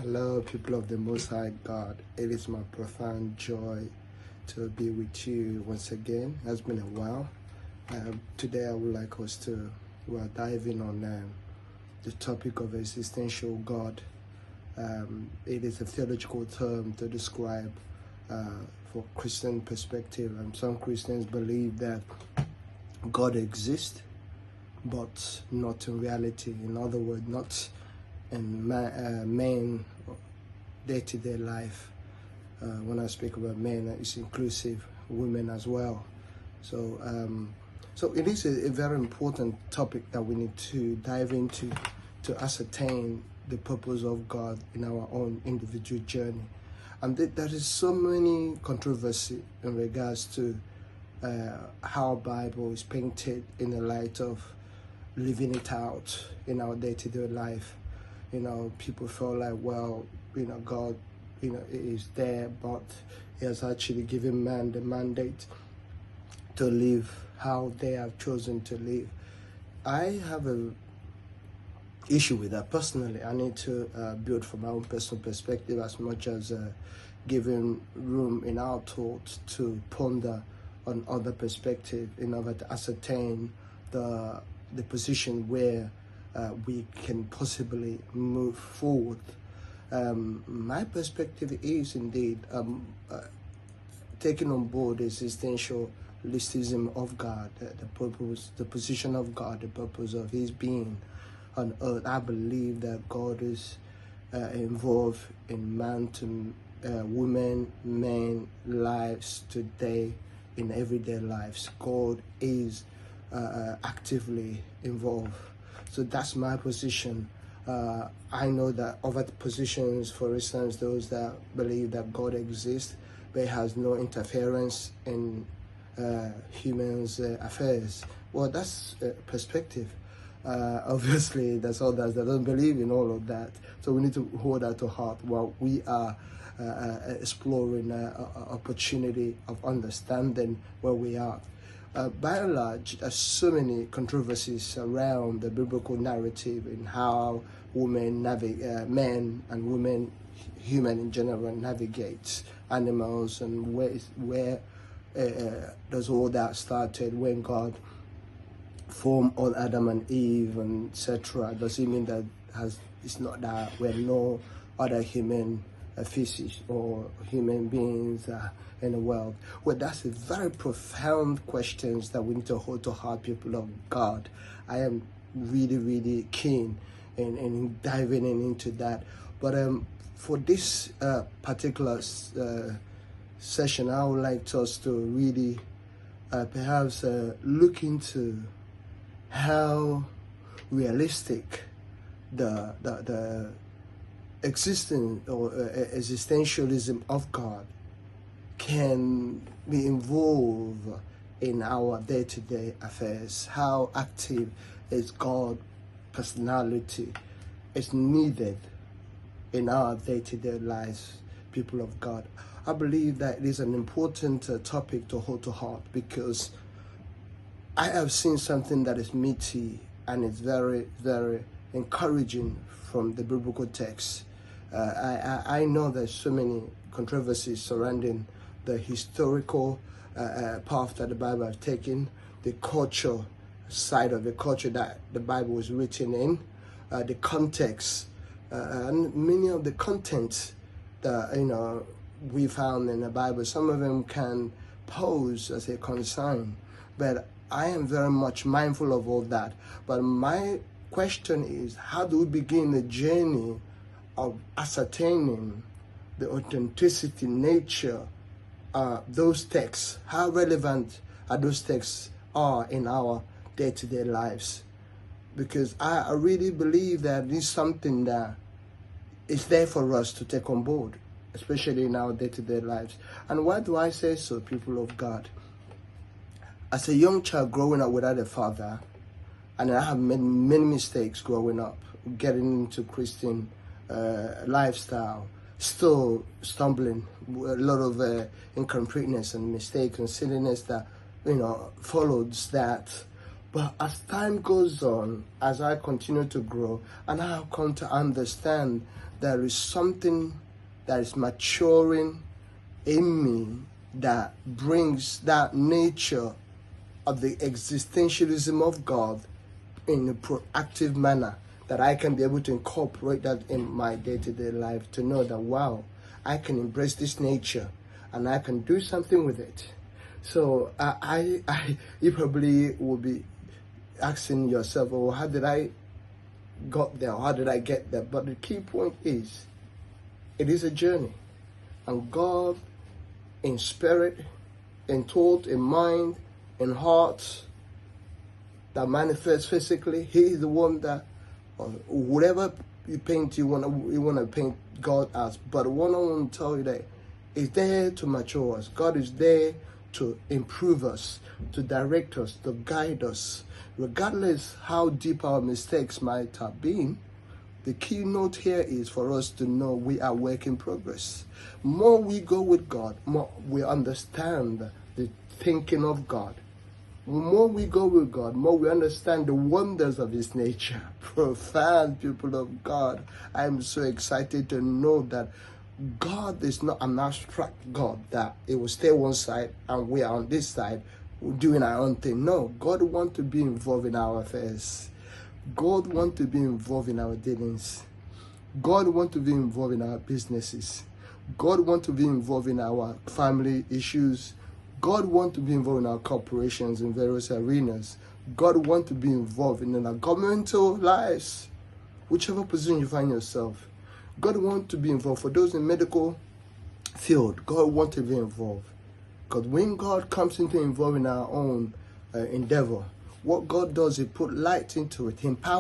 Hello, people of the Most High God. It is my profound joy to be with you once again. It has been a while. Today, I would like us to dive in on the topic of existential God. It is a theological term to describe for Christian perspective. And some Christians believe that God exists, but not in reality. In other words, not in man day-to-day life. When I speak about men, it's inclusive women as well. So it is a very important topic that we need to dive into to ascertain the purpose of God in our own individual journey. And there is so many controversy in regards to how Bible is painted in the light of living it out in our day-to-day life. People feel like, well, God, is there, but He has actually given man the mandate to live how they have chosen to live. I have an issue with that personally. I need to build from my own personal perspective as much as giving room in our thoughts to ponder on other perspective in order to ascertain the position where we can possibly move forward. My perspective is indeed taking on board the existentialism of God, the purpose, the position of God, the purpose of His being on earth. I believe that God is involved in man to women, men lives today, in everyday lives. God is actively involved. So that's my position. I know that other positions, for instance, those that believe that God exists but has no interference in humans' affairs. Well, that's perspective. Obviously, there's others that don't believe in all of that. So we need to hold that to heart while we are exploring opportunity of understanding where we are. By and large, there's so many controversies around the biblical narrative in how women men and women, human in general, navigate animals, and where does all that started when God formed all Adam and Eve, and etc. Does it mean that it's not that we're no other human species or human beings in the world? Well, that's a very profound questions that we need to hold to heart, people of God. I am really, really keen in diving into that. But for this particular session, I would like us to really perhaps look into how realistic the existence or existentialism of God can be involved in our day-to-day affairs. How active is God's personality is needed in our day-to-day lives, people of God. I believe that it is an important topic to hold to heart, because I have seen something that is meaty and it's very, very encouraging from the biblical text. I know there's so many controversies surrounding the historical path that the Bible has taken, the culture side of the culture that the Bible was written in, the context, and many of the contents that we found in the Bible. Some of them can pose as a concern, but I am very much mindful of all that. But my question is, how do we begin the journey of ascertaining the authenticity, nature, those texts? How relevant are those texts in our day-to-day lives? Because I really believe that this is something that is there for us to take on board, especially in our day-to-day lives. And why do I say so, people of God? As a young child growing up without a father, and I have made many mistakes growing up, getting into Christian lifestyle, still stumbling, a lot of incompleteness and mistakes and silliness that follows that. But as time goes on, as I continue to grow, and I have come to understand there is something that is maturing in me that brings that nature of the existentialism of God in a proactive manner, that I can be able to incorporate that in my day-to-day life, to know that, wow, I can embrace this nature and I can do something with it. So you probably will be asking yourself, oh, how did I got there? How did I get there? But the key point is, it is a journey. And God, in spirit, in thought, in mind, in heart, that manifests physically, He is the one that, whatever you paint, you want to paint God as. But what I want to tell you that is there to mature us. God is there to improve us, to direct us, to guide us, regardless how deep our mistakes might have been. The key note here is for us to know we are work in progress. More we go with God, more we understand the thinking of God. The more we go with God, more we understand the wonders of His nature. Profound people of God. I am so excited to know that God is not an abstract God, that it will stay one side and we are on this side doing our own thing. No, God wants to be involved in our affairs. God wants to be involved in our dealings. God wants to be involved in our businesses. God wants to be involved in our family issues. God wants to be involved in our corporations in various arenas. God wants to be involved in our governmental lives, whichever position you find yourself. God wants to be involved. For those in medical field, God wants to be involved. Because when God comes into involved in our own endeavor, what God does, He put light into it, He empowers